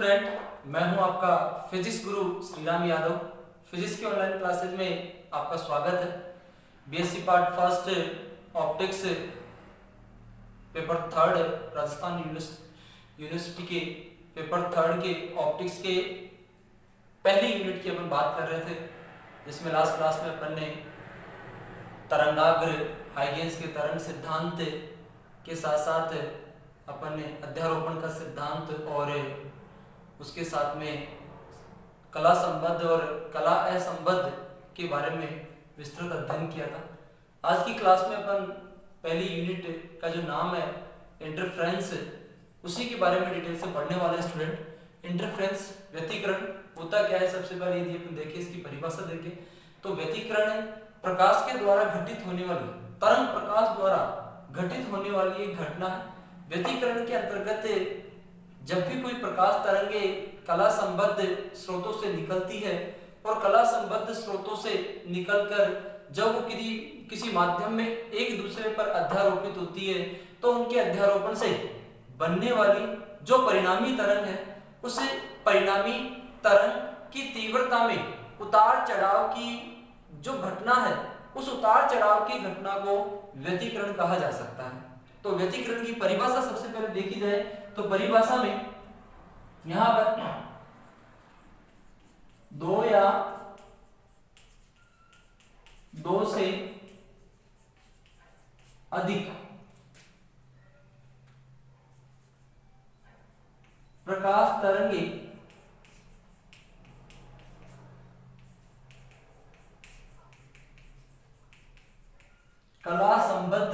Student, मैं हूं आपका फिजिक्स गुरु श्रीराम यादव। फिजिक्स की ऑनलाइन क्लासेज में आपका स्वागत है। BSc part first optics paper third Rajasthan university के पेपर थर्ड के ऑप्टिक्स के पहली यूनिट की अपन बात कर रहे थे, जिसमें लास्ट क्लास में अपन ने तरंगाग्र हाइगेंस के तरंग सिद्धांत के साथ साथ अपन ने अध्यारोपण का सिद्धांत और उसके साथ में कला संबद्ध और कला असंबद्ध के बारे में विस्तृत अध्ययन किया था। आज की क्लास में अपन पहली यूनिट का जो नाम है इंटरफ्रेंस, उसी के बारे में डिटेल से पढ़ने वाले हैं स्टूडेंट। इंटरफ्रेंस व्यतिकरण होता क्या है, सबसे पहले यदि अपन देखें इसकी परिभाषा देखें तो व्यतिकरण प्रकाश के द्वारा घटित होने वाली तरंग प्रकाश द्वारा घटित होने वाली एक घटना है। व्यतिकरण के अंतर्गत जब भी कोई प्रकाश तरंगे कला संबद्ध स्रोतों से निकलती है और कला संबद्ध स्रोतों से निकलकर जब वो किसी माध्यम में एक दूसरे पर अध्यारोपित होती है तो उनके अध्यारोपण से बनने वाली जो परिणामी तरंग है, उस परिणामी तरंग की तीव्रता में उतार चढ़ाव की जो घटना है, उस उतार चढ़ाव की घटना को व्यतिकरण कहा जा सकता है। तो व्यतिकरण की परिभाषा सबसे पहले देखी जाए तो परिभाषा में यहां पर दो या दो से अधिक प्रकाश तरंगे कला संबद्ध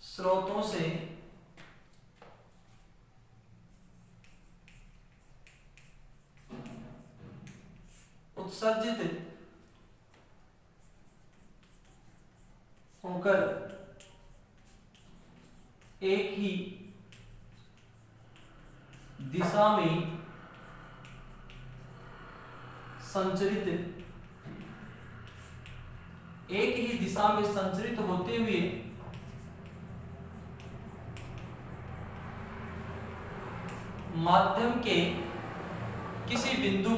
स्रोतों से उत्सर्जित होकर एक ही दिशा में संचरित होते हुए माध्यम के किसी बिंदु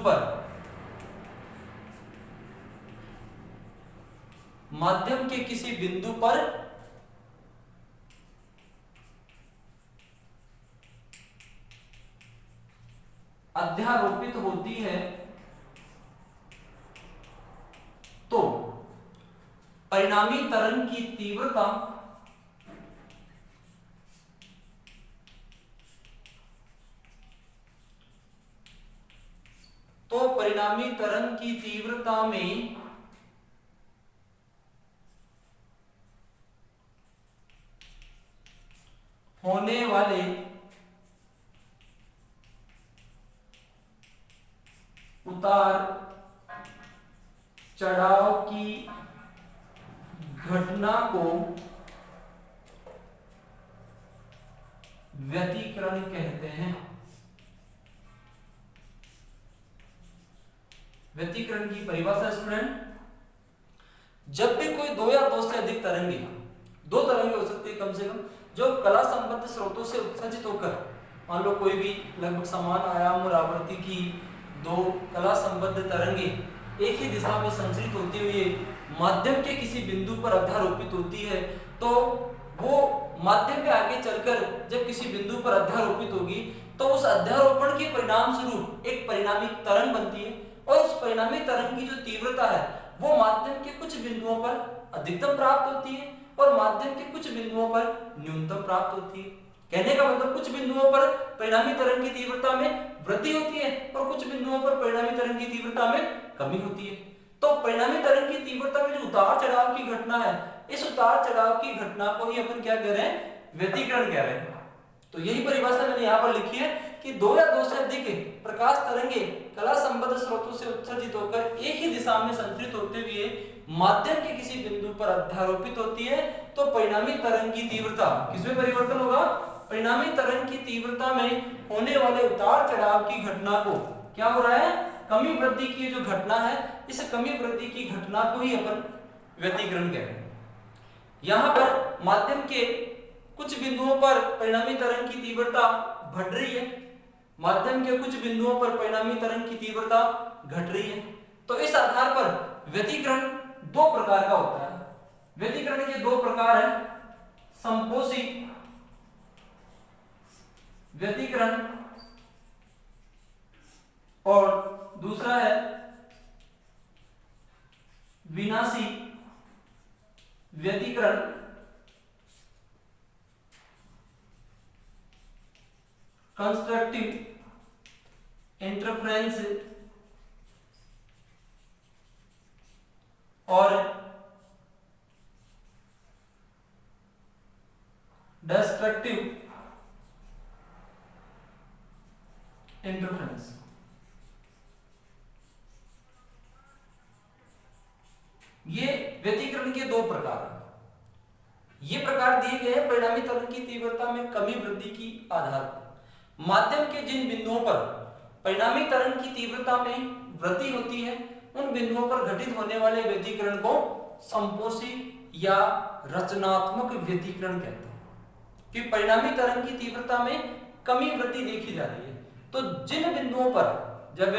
पर अध्यारोपित होती है तो परिणामी तरंग की तीव्रता में होने वाले उतार चढ़ाव की घटना को व्यतिकरण कहते हैं। व्यतिकरण की परिभाषा स्टूडेंट, जब भी कोई दो या दो से अधिक तरंगे, दो तरंगे हो सकती है कम से कम, जो कला संबद्ध स्रोतों से उत्सर्जित होकर, मान लो कोई भी लगभग समान आयाम और आवृत्ति की दो कला संबद्ध तरंगे एक ही दिशा में संचरित होते हुए माध्यम के किसी बिंदु पर अध्यारोपित होती है, तो वो माध्यम के आगे चलकर जब किसी बिंदु पर अध्यारोपित होगी तो उस अध्यारोपण के परिणाम स्वरूप एक परिणामी तरंग बनती है और उस परिणामी तरंग की जो तीव्रता है वो माध्यम के कुछ बिंदुओं पर अधिकतम प्राप्त होती है और माध्यम के कुछ बिंदुओं पर न्यूनतम प्राप्त होती है। कहने का मतलब कुछ बिंदुओं पर परिणामी तरंग की तीव्रता में वृद्धि होती है और कुछ बिंदुओं पर परिणामी तरंग की तीव्रता में कमी होती है। तो परिणामी तरंग की तीव्रता में जो उतार चढ़ाव की घटना है, इस उतार चढ़ाव की घटना को ही अपन क्या कह रहे हैं, व्यतिकरण कह रहे हैं। तो यही परिभाषा मैंने यहाँ पर लिखी है कि दो या दो से अधिक प्रकाश तरंगे कला संबद्ध स्रोतों से उत्सर्जित होकर एक ही दिशा में संचरित होते हुए माध्यम के किसी बिंदु पर अध्यारोपित होती है तो परिणामी तरंग की तीव्रता किसमें परिवर्तन होगा, परिणामी तरंग की तीव्रता में होने वाले उतार चढ़ाव की घटना को क्या हो रहा है, कमी वृद्धि की जो घटना है, इस कमी वृद्धि की घटना को ही अपन व्यतिकरण कहते हैं। यहाँ पर माध्यम के कुछ बिंदुओं पर परिणामी तरंग की तीव्रता बढ़ रही है, माध्यम के कुछ बिंदुओं पर परिणामी तरंग की तीव्रता घट रही है। तो इस आधार पर व्यतिकरण दो प्रकार का होता है। व्यतिकरण के दो प्रकार हैं, संपोषी व्यतिकरण और दूसरा है विनाशी व्यतिकरण। कंस्ट्रक्टिव इंटरफेरेंस और डिस्ट्रक्टिव इंटरफेरेंस। ये व्यतिकरण के दो प्रकार हैं। ये प्रकार दिए गए हैं परिणामी तरंग की तीव्रता में कमी वृद्धि की आधार पर। माध्यम के जिन बिंदुओं पर परिणामी तरंग की तीव्रता में वृद्धि होती है, उन बिंदुओं पर घटित होने वाले व्यतिकरण को संपोषी या रचनात्मक व्यतिकरण कहते हैं। कि परिणामी तरंग की तीव्रता में कमी वृद्धि देखी जा रही है, तो जिन बिंदुओं पर जब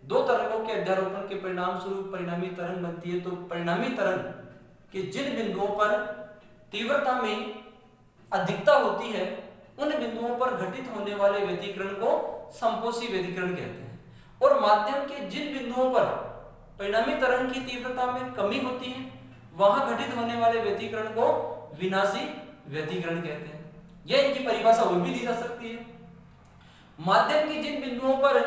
दो तरंगों के अध्यारोपण के परिणाम स्वरूप परिणामी तरंग बनती है, तो परिणामी तरंग के जिन बिंदुओं पर तीव्रता में अधिकता होती है, उन बिंदुओं पर घटित होने वाले व्यतिकरण को संपोषी व्यतिकरण कहते हैं। और माध्यम के जिन बिंदुओं पर परिणामी तरंग की तीव्रता में कमी होती है, वहां घटित होने वाले व्यतिकरण को विनाशी व्यतिकरण कहते हैं। यह इनकी परिभाषा और भी दी जा सकती है। माध्यम के जिन बिंदुओं पर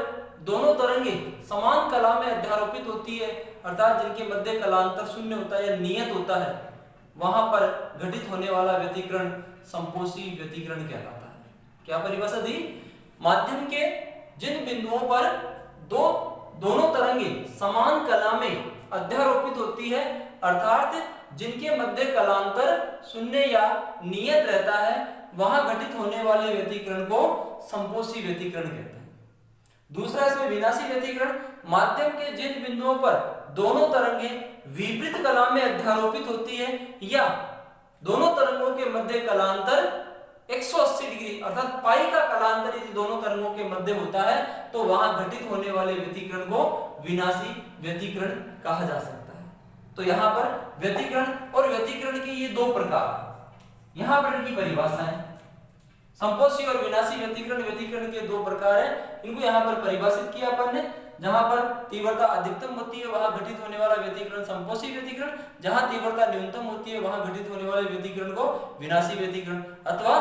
दोनों तरंगें समान कला में अध्यारोपित होती है, अर्थात जिनके मध्य कलांतर शून्य होता है या नियत होता है, वहां पर घटित होने वाला व्यतिकरण संपोषी व्यतिकरण कहलाता है। क्या परिभाषा दी? माध्यम के जिन बिंदुओं पर दोनों तरंगें समान कला में अध्यारोपित होती है, अर्थात जिनके मध्य कलांतर शून्य या नियत रहता है, वहां घटित होने वाले व्यतिकरण को संपोषी व्यतिकरण कहते हैं। दूसरा इसमें विनाशी व्यतिकरण, माध्यम के जिन बिंदुओं पर दोनों तरंगें विपरीत कला में अध्यारोपित होती है या दोनों तरंगों के मध्य कलांतर 180 डिग्री अर्थात पाई का कलांतर यदि दोनों तरंगों के मध्य होता है, तो वहां घटित होने वाले व्यतिकरण को विनाशी व्यतिकरण कहा जा सकता है। तो यहाँ पर व्यतिकरण और व्यतिकरण के ये दो प्रकार, यहाँ पर इनकी परिभाषा है। संपोषी और विनाशी व्यतिकरण, व्यतिकरण के दो प्रकार हैं, इनको यहाँ पर परिभाषित किया अपन ने। जहां पर तीव्रता अधिकतम होती है, वहां घटित होने वाला व्यतिकरण संपोषी व्यतिकरण, जहां तीव्रता न्यूनतम होती है, वहां घटित होने वाले व्यतिकरण को विनाशी व्यतिकरण, अथवा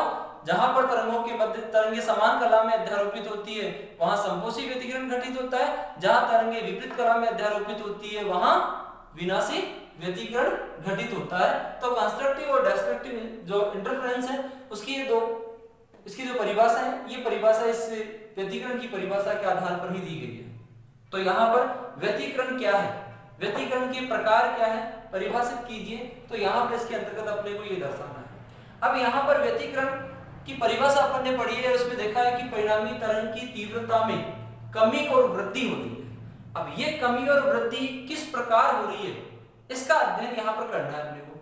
जहां पर तरंगों के मध्य तरंगे समान कला में अध्यारोपित होती है, वहां संपोषी व्यतिकरण घटित होता है, जहां तरंगे विपरीत कला में अध्यारोपित होती है, वहां विनाशी व्यतिकरण घटित होता है। तो कंस्ट्रक्टिव और डिस्ट्रक्टिव जो इंटरफेरेंस है, इसकी जो परिभाषा है, ये परिभाषा इस व्यतिकरण की परिभाषा के आधार पर ही दी गई है। तो यहाँ पर व्यतिकरण क्या है, व्यतिकरण के प्रकार क्या है, परिभाषित कीजिए। तो यहाँ पर इसके अंतर्गत अपने को ये दर्शाना है। अब यहाँ पर व्यतिकरण की परिभाषा अपन ने पढ़ी है, उसमें देखा है कि परिणामी तरंग की तीव्रता में कमी और वृद्धि हो रही है। अब ये कमी और वृद्धि किस प्रकार हो रही है, इसका अध्ययन यहाँ पर करना है अपने को।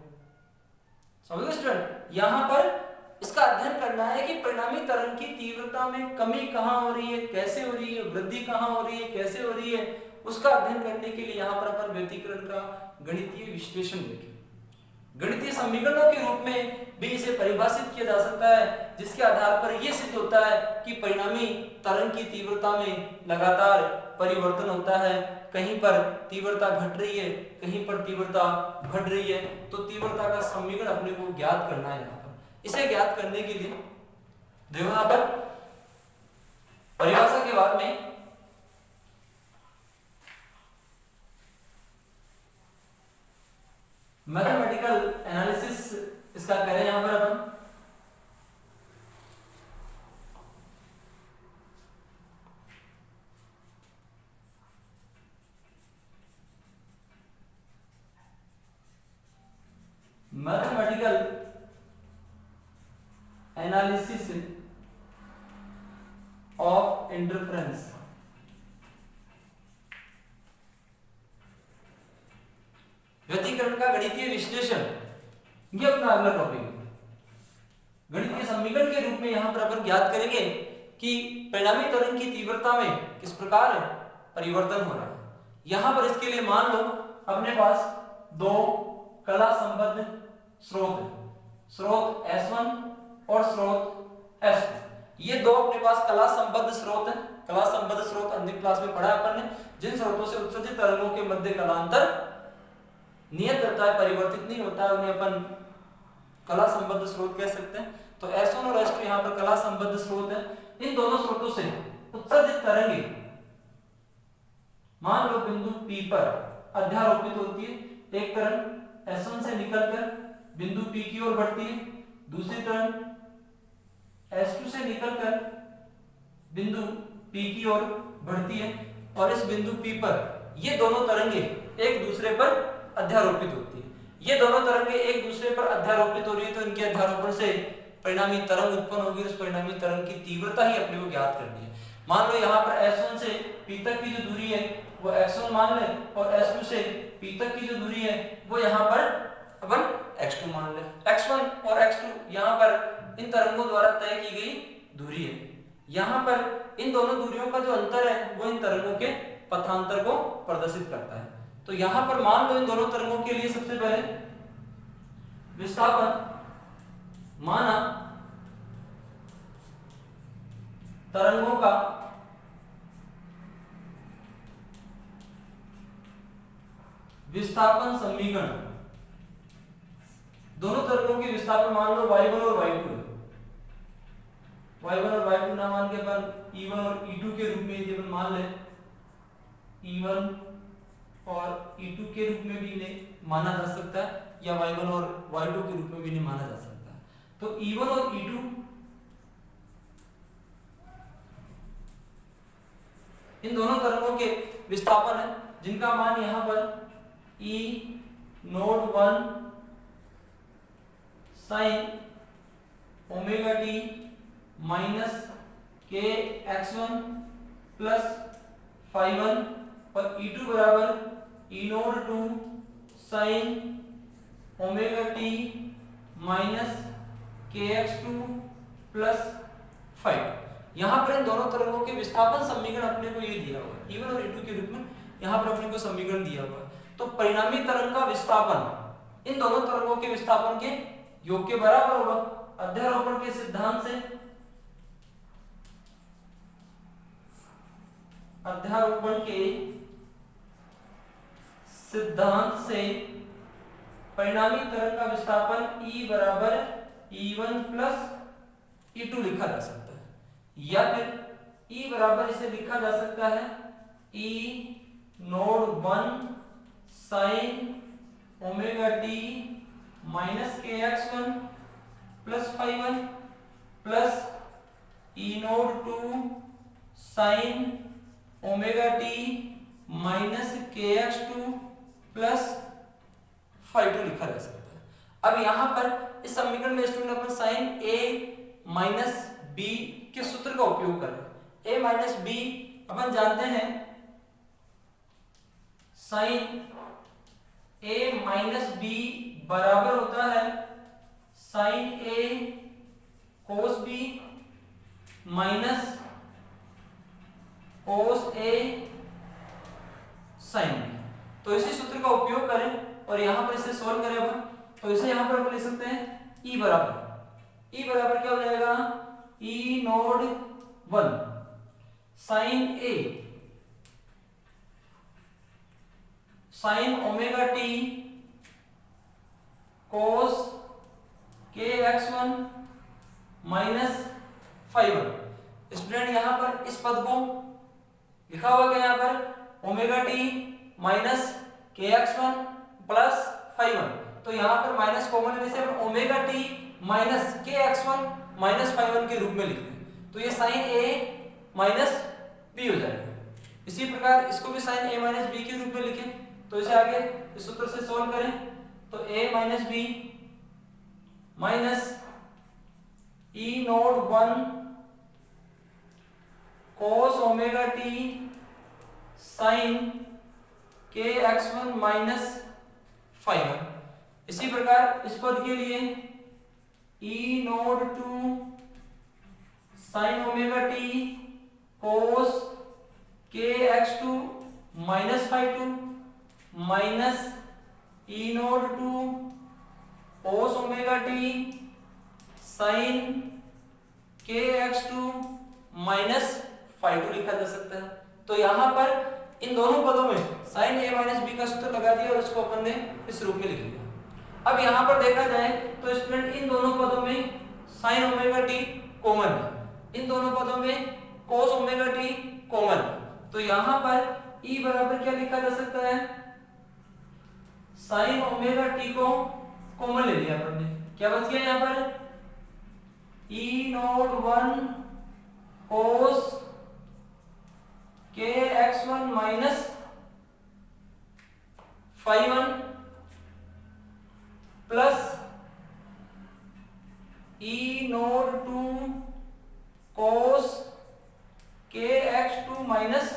समझ गए स्टूडेंट? यहाँ पर इसका अध्ययन करना है कि परिणामी तरंग की तीव्रता में कमी कहाँ हो रही है, कैसे हो रही है, वृद्धि कहाँ हो रही है, कैसे हो रही है, उसका अध्ययन करने के लिए यहाँ पर अपन व्यतिकरण का गणितीय विश्लेषण देखें। गणितीय समीकरणों के रूप में भी इसे परिभाषित किया जा सकता है, जिसके आधार पर यह सिद्ध होता है कि परिणामी तरंग की तीव्रता में लगातार परिवर्तन होता है। कहीं पर तीव्रता घट रही है, कहीं पर तीव्रता बढ़ रही है। तो तीव्रता का समीकरण अपने को ज्ञात करना है। यहाँ पर इसे ज्ञात करने के लिए देखो यहाँ पर परिभाषा के बाद में मैथमेटिकल एनालिसिस इसका करें। यहाँ पर अपन मैथमेटिकल एनालिसिस ऑफ इंटरफेरेंस, व्यतिकरण का गणितीय विश्लेषण, ये अपना अगला टॉपिक है। गणितीय समीकरण के रूप में यहाँ पर अपन ज्ञात करेंगे कि परिणामी तरंग की तीव्रता में किस प्रकार परिवर्तन हो रहा है। यहाँ पर इसके लिए मान लो अपने पास दो कला संबद्ध स्रोत S1 और स्रोत S2, ये दो अपने पास कला संबद्ध स्रोत है। कला संबद्ध स्रोत अंतिम क्लास में पढ़ा अपन ने, जिन स्रोतों से उत्सर्जित तरंगों के मध्य कलांतर नियत रहता है, परिवर्तित नहीं होता है, उन्हें अपन कला संबद्ध स्रोत कह सकते हैं। तो S1 और S2 यहाँ पर कला संबद्ध स्रोत है। इन दोनों स्रोतों से उत्सर्जित तरंगे मान लो बिंदु P पर अध्यारोपित होती है। एक तरंग S1 से निकलकर बिंदु P की ओर बढ़ती है, दूसरी तरंग S2 से निकलकर बिंदु P की ओर बढ़ती है, और इस बिंदु P पर ये दोनों तरंगे एक दूसरे पर अध्यारोपित होती है। ये दोनों तरंगे एक दूसरे पर अध्यारोपित हो रही है, तो इनके अध्यारोपण से परिणामी तरंग उत्पन्न होगी। उस परिणामी तरंग की तीव्रता ही अपने को ज्ञात करनी है। मान लो यहाँ पर S1 से P तक की जो दूरी है वो x1 मान ले, और S2 से P तक की जो दूरी है वो यहाँ पर अपन x2 मान ले। x1 और x2 यहाँ पर इन तरंगों द्वारा तय की गई दूरी है। यहाँ पर इन दोनों दूरियों का जो अंतर है वो इन तरंगों के पथांतर को प्रदर्शित करता है। तो यहाँ पर मान लो इन दोनों तरंगों के लिए सबसे पहले विस्थापन माना तरंगों का विस्थापन समीकरण, दोनों तरंगों के विस्थापन मान लो y1 और y2 है। y1 और y2 ना मान के अपन e1 और e2 के रूप में यदि अपन मान ले, e1 और e2 के रूप में भी इन्हें माना जा सकता है, या y1 और y2 के रूप में भी इन्हें माना जा सकता है। तो e1 और e2 इन दोनों तरंगों के विस्थापन है, जिनका मान यहाँ पर E naught 1 sin omega t minus k x1 plus phi 1 और E2 बराबर E node 2 sin omega t minus k x2 plus phi। यहाँ पर इन दोनों तरंगों के विस्थापन समीकरण अपने को ये दिया हुआ है, E1 और E2 के रूप में यहाँ पर अपने को समीकरण दिया हुआ है। तो परिणामी तरंग का विस्थापन इन दोनों तरंगों के विस्थापन के योग के बराबर होगा। अध्यारोपण के सिद्धांत से परिणामी तरंग का विस्थापन E बराबर E1 प्लस E2 लिखा जा सकता है, या फिर E बराबर इसे लिखा जा सकता है E naught 1 sin omega t minus k x1 plus phi 1 plus E node 2 sin omega t minus k x2 plus phi 2 लिखा जा सकता है। अब यहाँ पर इस समीकरण में student upon sin a minus b के सूत्र का उपयोग कर रहे हैं। a माइनस b अपन जानते हैं sin a माइनस b बराबर होता है sin a cos b minus cos a sin b। तो इसी सूत्र का उपयोग करें और यहां पर इसे सॉल्व करें अपन, तो इसे यहां पर अपन लिख सकते हैं E बराबर क्या हो जाएगा E naught 1 sin a sin omega t cos k x1 minus phi 1। Student यहाँ पर इस पद को लिखा हुआ क्या यहाँ पर ओमेगा t माइनस के x1 प्लस phi 1। तो यहाँ पर माइनस कॉमन लेने से हम ओमेगा t माइनस के x1 माइनस phi 1 के रूप में लिख दें, तो ये sin a माइनस b हो जाएगा। इसी प्रकार इसको भी sin a माइनस b के रूप में लिखें, तो इसे आगे इस सूत्र से सॉल्व करें, तो a minus b minus E naught 1 cos omega t sin k x1 minus phi 1। इसी प्रकार इस पद के लिए E node two sine omega T cos K X two minus five two minus E node two cos omega T sine के X two minus five two लिखा जा सकता है। तो यहां पर इन दोनों पदों में साइन ए माइनस बी का सूत्र लगा दिया और उसको अपन ने इस रूप में लिख दिया। अब यहां पर देखा जाए तो स्टूडेंट इन दोनों पदों में साइन ओमेगा टी कॉमन है, इन दोनों पदों में कोस ओमेगा टी कॉमन। तो यहां पर E बराबर क्या लिखा जा सकता है, साइन ओमेगा टी को कॉमन ले लिया अपन ने, क्या बच गया यहाँ पर E nought one cos K X one minus five one plus E node two cos K X two minus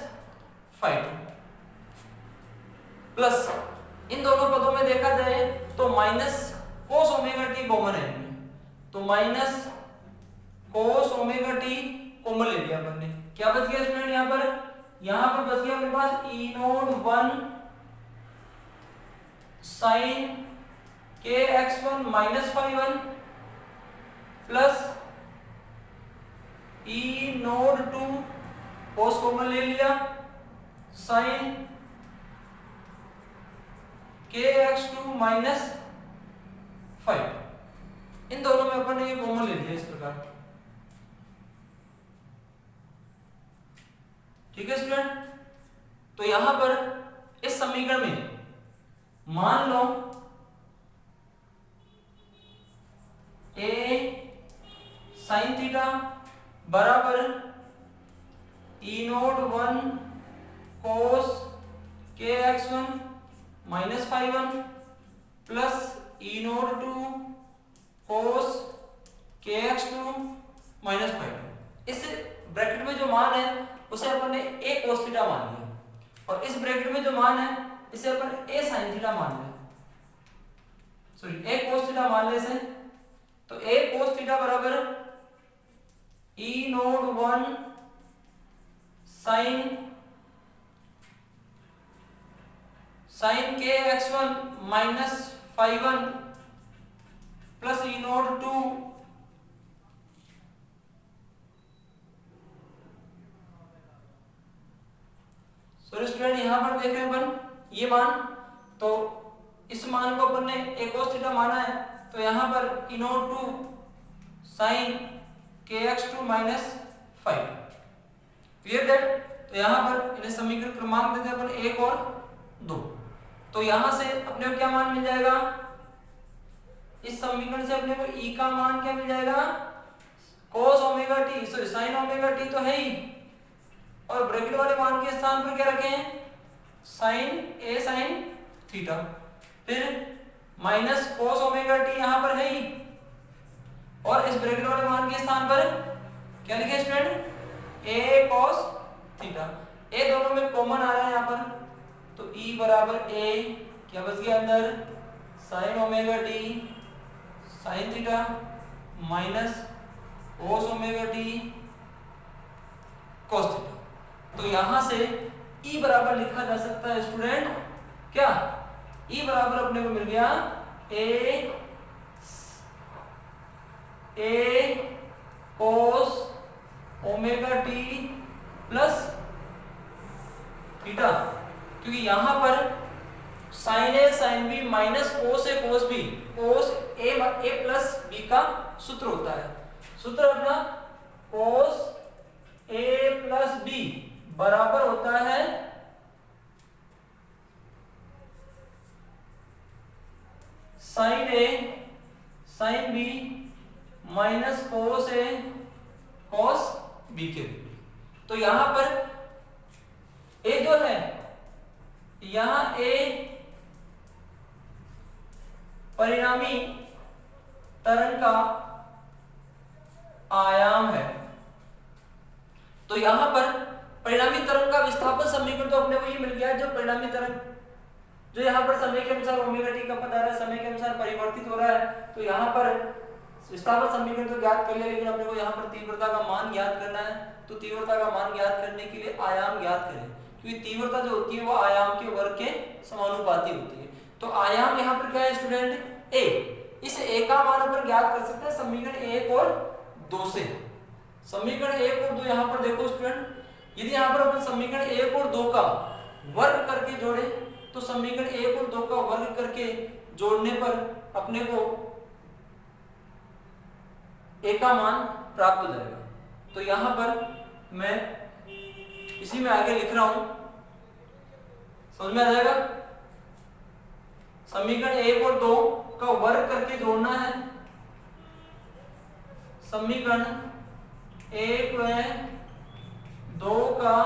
five plus इन दोनों पदों में देखा जाए तो minus cos omega T common है, तो minus cos omega T common ले लिया अपन ने, क्या बच गया स्टूडेंट यहाँ पर बच गया अपने पास ई नोड वन साइन के X one minus five one plus E node two cos common ले लिया साइन के एक्स टू माइनस फाइव, इन दोनों में अपन ने ये कॉमन ले लिया इस प्रकार। ठीक है स्टूडेंट, तो यहां पर इस समीकरण में मान लो ए साइन थीटा बराबर ई nought one cos K X one minus five one plus E node two cos K X two minus five. इस ब्रैकेट में जो मान है उसे अपन ने a cos थीटा मान लिया और इस ब्रैकेट में जो मान है इसे अपन a sin थीटा मान लिया, सॉरी a cos थीटा मान ले से, तो a cos थीटा बराबर e नोड वन साइन के X one minus five one plus E node two student यहां पर देख रहे हैं अपन ये मान, तो इस मान को अपन ने a cos थीटा माना है, तो यहां पर ई नोड टू साइन के X two minus five, clear that. तो यहां पर इन्हें समीकरण क्रमांक देते हैं अपन एक और दो, तो यहां से अपने को क्या मान मिल जाएगा, इस समीकरण से अपने को e का मान क्या मिल जाएगा, cos omega T, sorry sin omega T तो है ही, और ब्रैकेट वाले मान के स्थान पर क्या रखे हैं sin a sin थीटा, फिर माइनस cos ओमेगा टी यहां पर है ही, और इस ब्रैकेट वाले मान के स्थान पर क्या लिखे student a cos theta, a दोनों में कॉमन आ रहा है यहां पर, तो e बराबर a क्या बच गया अंदर sin omega T sin theta minus cos omega T cos theta. तो यहां से E बराबर लिखा जा सकता है स्टूडेंट क्या, E बराबर अपने को मिल गया a cos omega T plus theta, क्योंकि यहां पर साइन ए साइन बी माइनस कोस ए कोस बी, कोस ए प्लस बी का सूत्र होता है, सूत्र अपना कोस ए प्लस बी बराबर होता है साइन ए साइन बी माइनस कोस ए कोस बी के। तो यहां पर ए जो है, यहां ए परिणामी तरंग का आयाम है, तो यहां पर परिणामी तरंग का विस्थापन समीकरण तो अपने को ये मिल गया है, जो परिणामी तरंग जो यहाँ पर समय के अनुसार ओमेगा टी का पद आ रहा है, समय के अनुसार परिवर्तित हो रहा है, तो यहाँ पर विस्थापन समीकरण तो ज्ञात कर लिया, लेकिन अपने को यहाँ पर तीव्रता का मान ज्ञात करना है। तो तीव्रता का मान ज्ञात करने के लिए आयाम ज्ञात करें, क्योंकि तीव्रता जो होती है वो आयाम के वर्ग के समानुपाती होती है। तो आयाम यहाँ पर क्या है स्टूडेंट, a। इस a का मान अपन ज्ञात कर सकते हैं समीकरण 1 और 2 से। समीकरण 1 और 2 यहाँ पर देखो स्टूडेंट, यदि यहाँ पर अपन समीकरण 1 और 2 का वर्ग करके जोड़े तो समीकरण 1 और 2 का वर्ग करके जोड़ने पर अपने को a का मान प्राप्त हो जाएगा। तो यहाँ पर मैं इसी में आगे लिख रहा हूं, समझ में आ जाएगा। समीकरण 1 और 2 का वर्ग करके जोड़ना है, समीकरण 1 व 2 का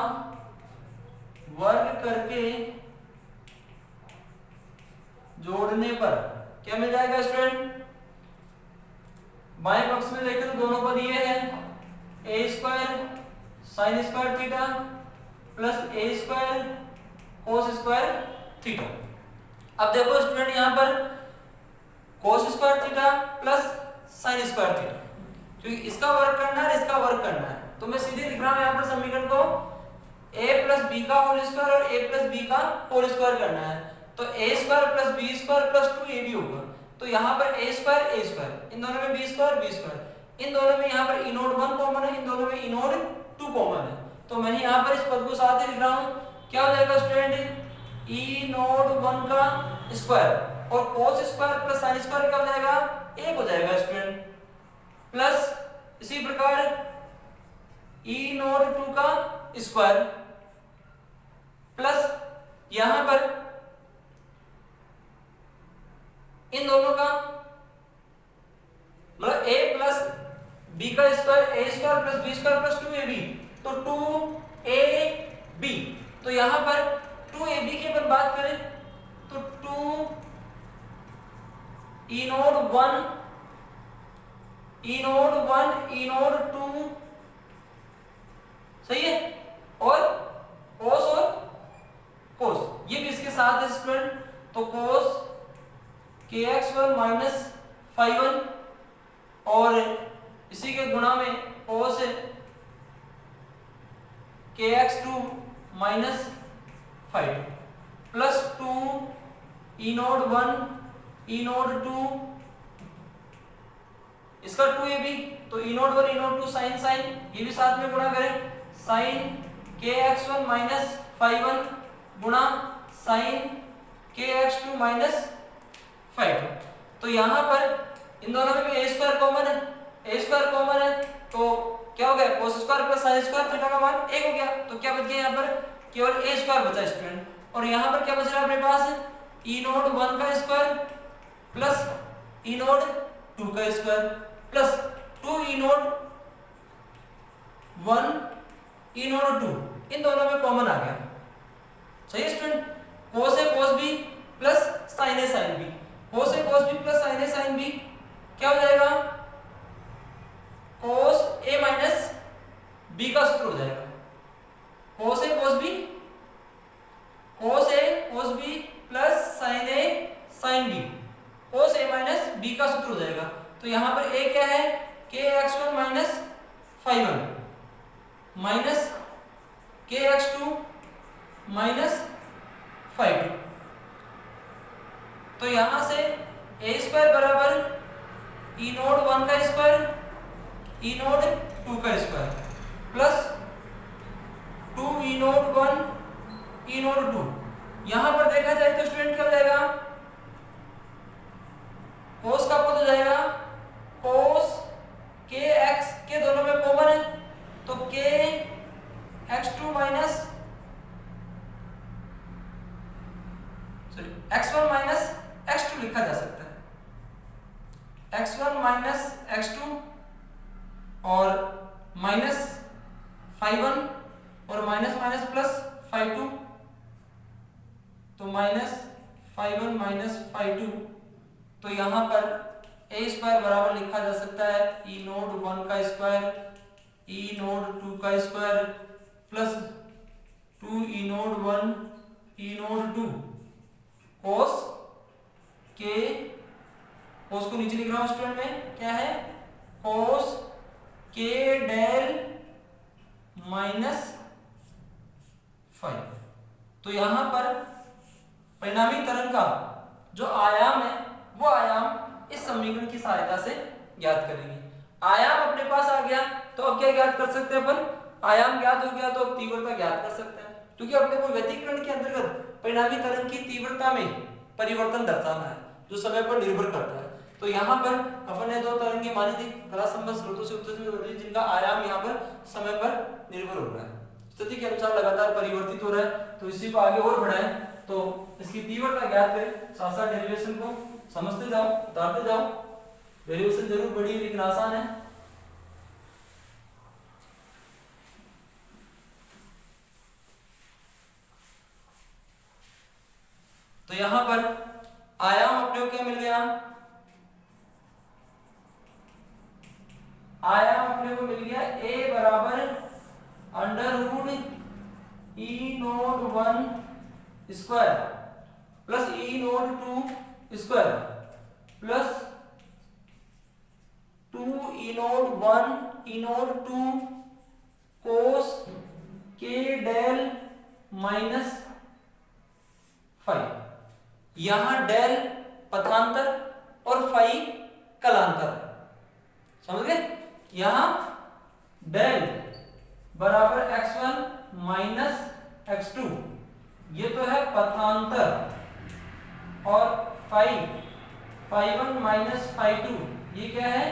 वर्ग करके जोड़ने पर क्या मिल जाएगा स्टूडेंट, बाएं पक्ष में देखें तो दोनों पद ये है a square sine square theta plus a square cos square theta. अब देखो स्टूडेंट यहाँ पर cos square theta plus sine square theta, क्योंकि इसका वर्ग करना है इसका वर्ग करना है, तो मैं सीधे लिख रहा हूं यहाँ पर समीकरण को a प्लस बी का होल स्क्वायर और a प्लस बी का होल स्क्वायर करना है। तो a square plus b square plus 2ab होगा। तो यहाँ पर a स्क्वायर, इन दोनों में b स्क्वायर, इन दोनों में यहाँ पर e नोट 1 कॉमन है, इन दोनों में e नोट 2 कॉमन है। तो मैं यहाँ पर इस पद को साथ ही लिख रहा हूँ, क्या हो जाएगा स्टूडेंट, e नोट 1 का स्क्वायर और cos square plus sine square क्या हो जाएगा, 1 हो जाएगा स्टूडेंट, प्लस इसी प्रकार e नोट 2 का स्क्वायर प्लस यहां पर इन दोनों का मतलब a प्लस b का square, a square plus b square plus 2ab, तो 2ab। तो यहां पर 2ab की अपन बात करें तो 2 e नोट 1 e नोट 2 सही है, और कोस ये भी इसके साथ है स्टूडेंट। तो कोस kx1 माइनस phi1 और इसी के गुणा में cos kx2 minus phi2 plus 2 e naught 1 e naught 2 इसका 2ab, तो e naught 1 e naught 2 sine ये भी साथ में गुणा करें, साइन kx1 माइनस phi1 गुणा साइन kx2 माइनस phi2। तो यहां पर इन दोनों में भी a स्क्वायर कॉमन है, तो क्या हो गया, cos square plus sin square theta का मान 1 हो गया। तो क्या बच गया यहाँ पर, केवल a स्क्वायर बचा स्टूडेंट, और यहाँ पर क्या बच रहा है अपने पास, e नोट 1 का स्क्वायर प्लस e नोट 2 का square plus 2 e naught 1 e naught 2, इन दोनों में कॉमन आ गया। सही है स्टूडेंट, cos है cos b प्लस sin है sin b, cos है cos b प्लस sin है sin b क्या हो जाएगा, cos a माइनस b का सूत्र हो जाएगा, cos a cos b plus sin a sin b, cos a minus b का सूत्र हो जाएगा। तो यहाँ पर a क्या है, kx1 minus phi1 minus kx2 minus phi2। तो यहां से a स्क्वायर बराबर e नोट 1 का स्क्वायर e नोट 2 का square plus 2 e naught 1 e naught 2। यहां पर देखा जाए तो स्टूडेंट क्या हो जाएगा, cos का पद हो जाएगा cos kx के दोनों में कॉमन है, तो kx2 minus x1 minus x2 लिखा जा सकता है, x1 माइनस x2 और माइनस phi1 और माइनस माइनस प्लस phi2, तो माइनस phi1 माइनस phi2। तो यहाँ पर a स्क्वायर बराबर लिखा जा सकता है e नोट 1 का स्क्वायर e नोट 2 का square plus 2 e naught 1 e naught 2 cos को नीचे लिख रहा हूं स्टूडेंट में क्या है cos k डेल माइनस 5। तो यहां पर परिणामी तरंग का जो आयाम है वो आयाम इस समीकरण की सहायता से ज्ञात करेंगे। आयाम अपने पास आ गया तो अब क्या ज्ञात कर सकते हैं अपन, आयाम ज्ञात हो गया तो अब तीव्रता ज्ञात कर सकते हैं, क्योंकि अपने को व्यतिकरण के अंतर्गत परिणामी तरंग की तीव्रता में परिवर्तन दर्शाना है जो समय पर निर्भर करता है। तो यहाँ पर अपन ने दो तरंगें मानी थी कला संबंध स्रोतों से उत्सर्जित जिनका आयाम यहाँ पर समय पर निर्भर हो रहा है, स्थिति के अनुसार लगातार परिवर्तित हो रहा है। तो इसी को आगे और बढ़ाएं तो इसकी तीव्रता ज्ञात करें, साथ साथ डेरिवेशन को समझते जाओ, उतारते जाओ। डेरिवेशन जरूर बड़ी लेकिन आसान है। तो यहां पर आयाम अपने को क्या मिल गया, आयाम अपने को मिल गया a बराबर अंडर रूट ई नोट 1 स्क्वायर प्लस ई नोट 2 स्क्वायर प्लस 2 ई नोट 1 ई नोट 2 कोस के डेल माइनस 5। यहां डेल पथांतर और फाई कलांतर, समझ गए। यहां डेल बराबर x1 माइनस x2 ये तो है पथांतर और फाई1 माइनस फाई2 ये क्या है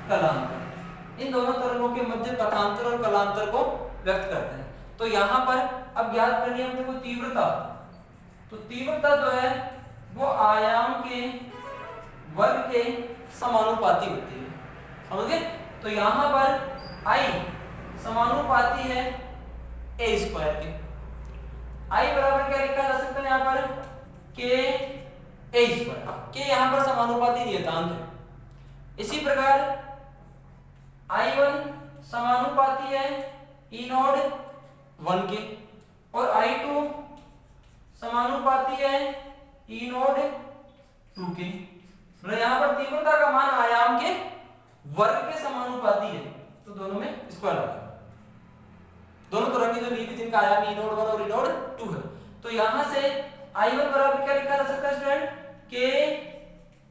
कलांतर। इन दोनों तरंगों के मध्य पथांतर और कलांतर को व्यक्त करते हैं। तो यहां पर अब ज्ञात करनी है अपने को तीव्रता। तो तीव्रता जो है वो आयाम के वर्ग के समानुपाती होती है, समझ गए। तो यहां पर I समानुपाती है a स्क्वायर के। I बराबर क्या लिखा जा सकता है यहाँ पर k a स्क्वायर, k यहाँ पर समानुपाती नियतांक है। इसी प्रकार I1 समानुपाती है e नॉट 1 के और I2 समानुपाती है e नॉट 2 के। मतलब यहाँ पर तीव्रता का मान आयाम के वर्ग के समानुपाती है, तो दोनों में स्क्वायर आता है। दोनों तरह की जो ली थी जिनका आयाम e नोट 1 और e नोट 2 है। तो यहां से I1 बराबर क्या लिखा जा सकता है स्टूडेंट, k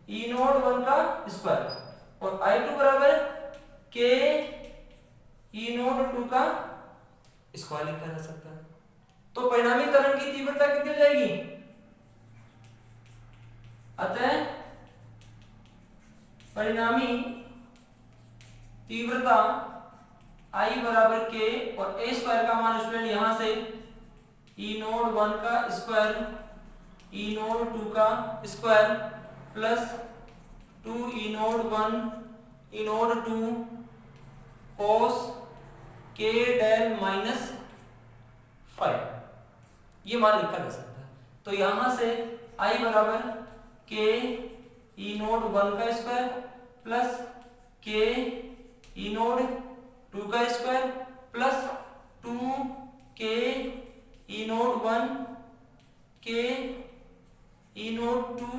e नोट 1 का स्क्वायर और I2 बराबर k e नोट 2 का स्क्वायर लिखा जा सकता है। तो परिणामी तरंग की तीव्रता कितनी हो जाएगी, अतः परिणामी तीव्रता I बराबर k और a स्क्वायर का मान स्टूडेंट यहां से e नोट 1 का स्क्वायर e नोट 2 का square plus 2 e naught 1 e naught 2 cos k del minus 5 ये मान लिखा जा सकता है। तो यहां से I बराबर k e नोट 1 का square plus k e naught 2 का square plus 2 k e naught 1 k e naught 2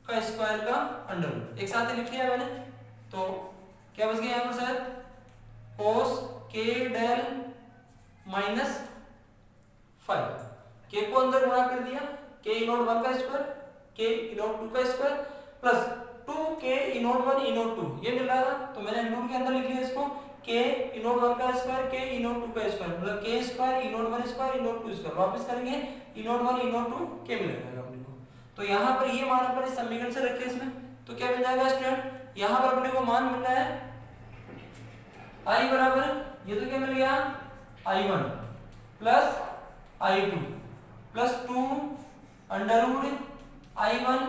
का स्क्वायर का अंडर रूट एक साथ लिख लिया मैंने। तो क्या बच गया यहाँ पर शायद cos k del minus 5, k को अंदर गुणा कर दिया k e नोट 1 का स्क्वायर k e नोट 2 का square plus 2k e naught 1 e naught 2 ये मिल रहा था, तो मैंने रूट के अंदर लिख लिया इसको k e नोट 1 का स्क्वायर k e नोट 2 का स्क्वायर मतलब k square e naught 1 square e naught 2 square वापस करेंगे e naught 1 e naught 2 k मिलेगा अपने को। तो यहाँ पर ये मान अपन इस समीकरण से रखे इसमें, तो क्या मिल जाएगा स्टूडेंट, यहाँ पर अपने को मान मिल रहा है I बराबर ये तो क्या मिल गया I1 plus I2 plus 2 under root I1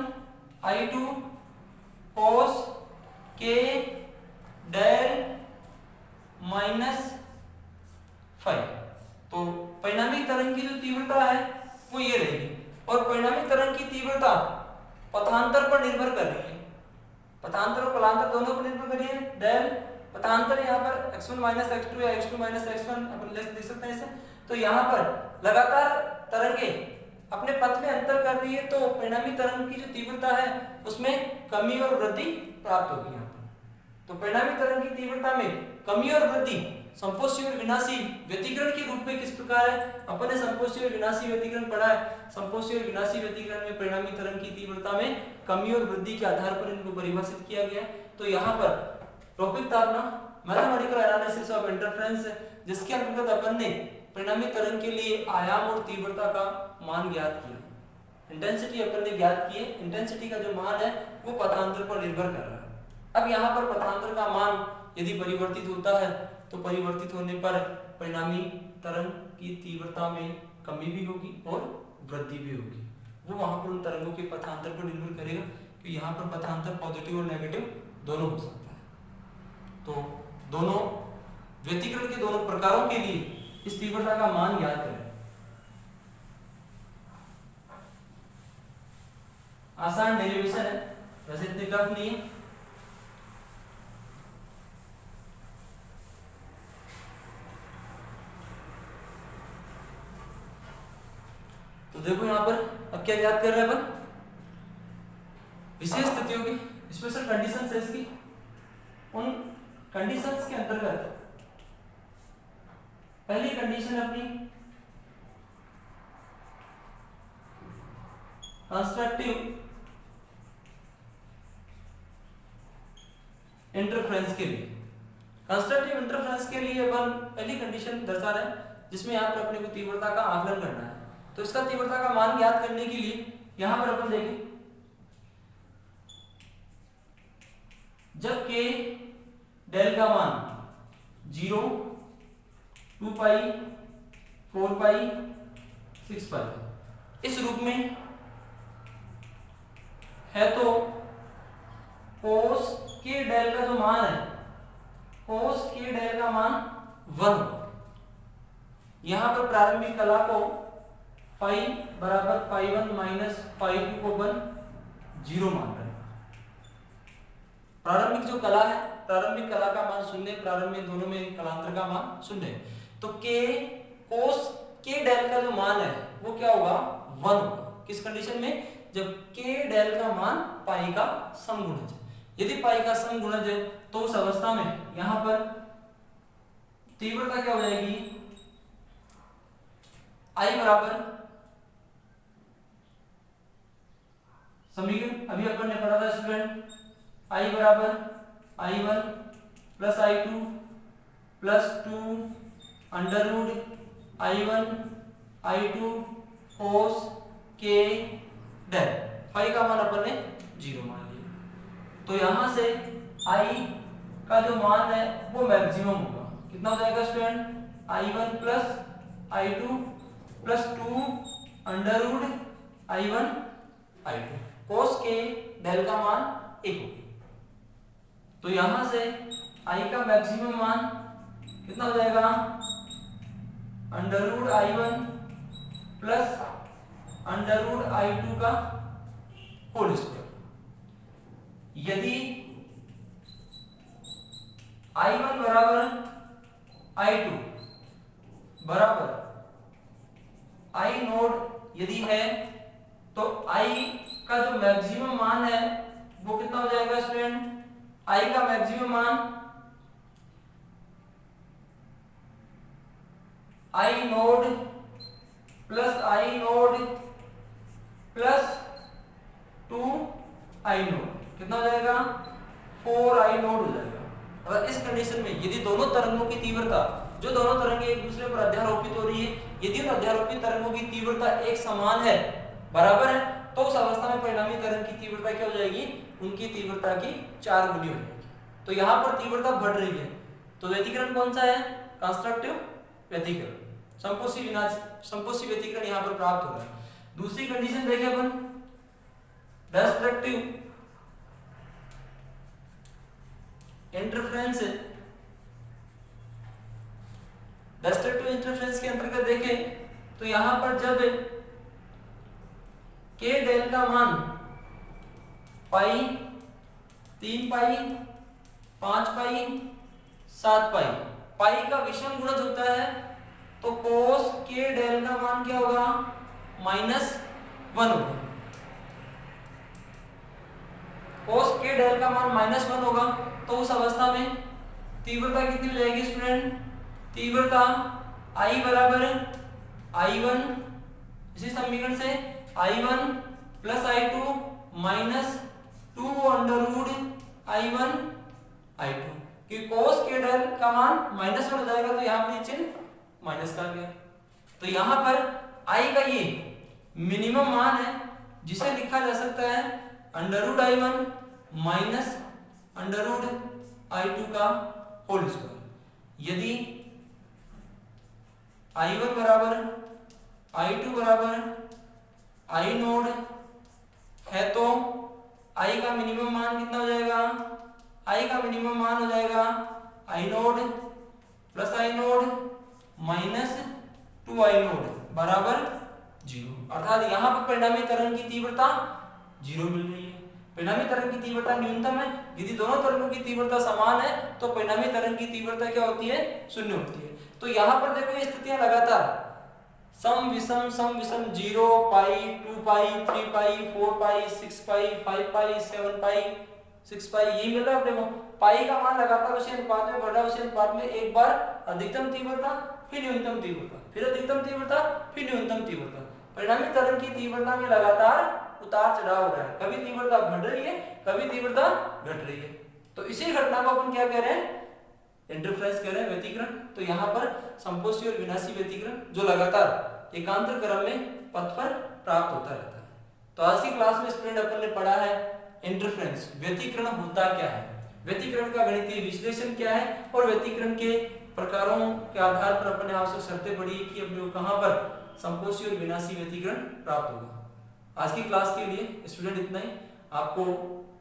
I2 cos k del minus 5। तो परिणामी तरंग की जो तीव्रता है वो ये रहेगी और परिणामी तरंग की तीव्रता पथांतर पर निर्भर कर रही है, पथांतर और कलांतर दोनों पर निर्भर कर रही है। डेल पथांतर यहाँ पर x1 माइनस x2 या x2 माइनस x1 अपन लिख सकते हैं इसे। तो यहाँ पर लगातार तरंगे अपने पथ में अंतर कर रही है, तो परिणामी तरंग की जो तीव्रता है उसमें कमी और वृद्धि प्राप्त होगी यहाँ पर। तो परिणामी तरंग की तीव्रता में कमी और वृद्धि संपोषी और विनाशी व्यतिकरण के रूप में किस प्रकार है? अपन ने संपोषी और विनाशी व्यतिकरण पढ़ा है। संपोषी और विनाशी व्यतिकरण में परिणामी तरंग की तीव्रता में कमी और वृद्धि के आधार पर इनको परिभाषित किया गया। तो यहाँ पर टॉपिक था अपना मैथमेटिकल एनालिसिस ऑफ इंटरफेरेंस, जिसके अंतर्गत अपन ने परिणामी तरंग के लिए आयाम और तीव्रता का मान ज्ञात किया। इंटेंसिटी अपन ने ज्ञात की है। इंटेंसिटी का जो मान है वो पथांतर पर निर्भर कर रहा है। अब यहाँ पर पथांतर का मान यदि परिवर्तित होता है तो परिवर्तित होने पर परिणामी तरंग की तीव्रता में कमी भी होगी और वृद्धि भी होगी। वो वहां पर उन तरंगों के पथांतर पर निर्भर करेगा कि यहाँ पर पथांतर पॉजिटिव और नेगेटिव दोनों हो सकता है। तो दोनों व्यतिकरण के दोनों प्रकारों के लिए इस तीव्रता का मान ज्ञात करें। आसान डेरिवेशन है, वैसे इतनी टफ नहीं है। तो देखो यहाँ पर अब क्या याद कर रहे हैं अपन? विशेष स्थितियों की, स्पेशल कंडीशंस है इसकी। उन कंडीशंस के अंतर्गत पहली कंडीशन अपनी कंस्ट्रक्टिव इंटरफेरेंस के लिए। कंस्ट्रक्टिव इंटरफेरेंस के लिए अपन पहली कंडीशन दर्शा रहे हैं, जिसमें यहाँ पर अपने को तीव्रता का आकलन करना है। तो इसका तीव्रता का मान ज्ञात करने के लिए यहां पर अपन देखें, जब के डेल का मान 0, 2 पाई, 4 पाई, 6 पाई इस रूप में है तो कोस के डेल का जो मान है, कोस के डेल का मान 1। यहां पर प्रारंभिक कला को फाई बराबर फाई 1 माइनस फाई 2 को 0 मान रहे हैं। प्रारंभिक जो कला है, प्रारंभिक कला का मान 0, प्रारंभिक दोनों में कलांतर का मान 0 है। तो के कोस के डेल का जो मान है वो क्या होगा? 1 होगा। किस कंडीशन में? जब के डेल का मान पाई का समगुणज है। यदि पाई का समगुणज है तो उस अवस्था में यहां पर तीव्रता क्या हो जाएगी? आई बराबर समीकरण अभी अपन ने पढ़ा था स्टूडेंट, आई बराबर I1 plus I2 plus 2 under root I1 I2 cos k del. Phi का मान अपन ने 0 मान लिया। तो यहां से I का जो मान है वो मैक्सिमम होगा। कितना हो जाएगा student? I1 plus I2 plus 2 under root I1 I2 cos k del का मान 1 होगा। तो यहां से I का मैक्सिमम मान कितना हो जाएगा? Under root I1 plus under root I2 का होल स्क्वायर। यदि I1 बराबर I2 बराबर I नोड यदि है तो I का जो मैक्सिमम मान है वो कितना हो जाएगा स्टूडेंट? I का मैक्सिमम मान I node plus I node plus 2 I node कितना हो जाएगा? 4 I नोड हो जाएगा। अगर इस कंडीशन में यदि दोनों तरंगों की तीव्रता, जो दोनों तरंगें एक दूसरे पर अध्यारोपित हो रही है, यदि उन अध्यारोपित तरंगों की तीव्रता एक समान है, बराबर है, तो उस अवस्था में परिणामी तरंग की तीव्रता क्या हो जाएगी? उनकी तीव्रता की 4 गुनी हो जाएगी। तो यहाँ पर तीव्रता बढ़ रही है, तो व्यतिकरण कौन सा है? कंस्ट्रक्टिव व्यतिकरण। संपोषी व्यतिकरण यहाँ पर प्राप्त हो रहा है। दूसरी कंडीशन देखिए अपन, डिस्ट्रक्टिव इंटरफेरेंस। डिस्ट्रक्टिव इंटरफेरेंस के अंतर्गत देखें तो यहां पर जब के डेल का मान पाई, 3 पाई, 5 पाई, 7 पाई, पाई का विषम गुणज होता है, तो कोस के डेल का मान क्या होगा? -1 होगा। कोस के डेल का मान -1 होगा तो उस अवस्था में तीव्रता कितनी हो जाएगी स्टूडेंट? तीव्रता I बराबर I1, इसी समीकरण से I1 plus I2 minus 2 under root I1 I2, कि cos के डेल का मान -1 हो जाएगा तो यहाँ पे चिन्ह माइनस का आ गया। तो यहाँ पर I का ये मिनिमम मान है जिसे लिखा जा सकता है under root I1 minus under root I2 का होल स्क्वायर। यदि I1 बराबर I2 बराबर I नोड है तो I का मिनिमम मान कितना हो जाएगा? I का मिनिमम मान हो जाएगा I node plus I node minus 2I node बराबर 0। अर्थात यहाँ पर परिणामी तरंग की तीव्रता 0 मिल रही है। परिणामी तरंग की तीव्रता न्यूनतम है। यदि दोनों तरंगों की तीव्रता समान है तो परिणामी तरंग की तीव्रता क्या होती है? 0 होती है। तो यहाँ पर देखो ये स्थितियां लगातार सम विषम 0 पाई 2 पाई 3 पाई 4 पाई 6 पाई 5 पाई 7 पाई 6 पाई ये मिल रहा है अपने को। पाई का मान लगातार उसी अनुपात में बढ़ रहा है, उसी अनुपात में एक बार अधिकतम तीव्रता फिर न्यूनतम तीव्रता फिर अधिकतम तीव्रता फिर न्यूनतम तीव्रता। परिणामी तरंग की तीव्रता में लगातार उतार चढ़ाव हो रहा है, कभी तीव्रता बढ़ रही है कभी तीव्रता घट रही है। तो इसी घटना को अपन क्या कह रहे हैं? इंटरफेरेंस कह रहे हैं, व्यतिकरण। तो यहाँ पर संपोषी और विनाशी व्यतिकरण जो लगातार एकांतर क्रम में पथ पर प्राप्त होता रहता है। तो आज की क्लास में स्टूडेंट अपन ने पढ़ा है इंटरफेरेंस, व्यतिकरण होता क्या है, व्यतिकरण का गणितीय विश्लेषण क्या है और व्यतिकरण के प्रकारों के आधार पर अपने आवश्यक शर्तें पढ़ी कि अपने को कहां पर संपोषी और विनाशी व्यतिकरण प्राप्त होगा। आज की क्लास के लिए स्टूडेंट इतना ही। आपको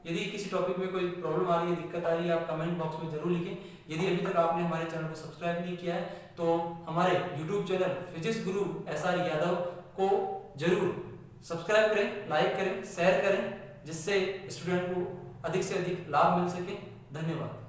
यदि किसी टॉपिक में कोई प्रॉब्लम आ रही है, दिक्कत आ रही है, आप कमेंट बॉक्स में जरूर लिखें। यदि अभी तक आपने हमारे चैनल को सब्सक्राइब नहीं किया है तो हमारे YouTube चैनल फिजिक्स गुरु SR यादव को जरूर सब्सक्राइब करें, लाइक करें, शेयर करें, जिससे स्टूडेंट को अधिक से अधिक लाभ मिल सके। धन्यवाद।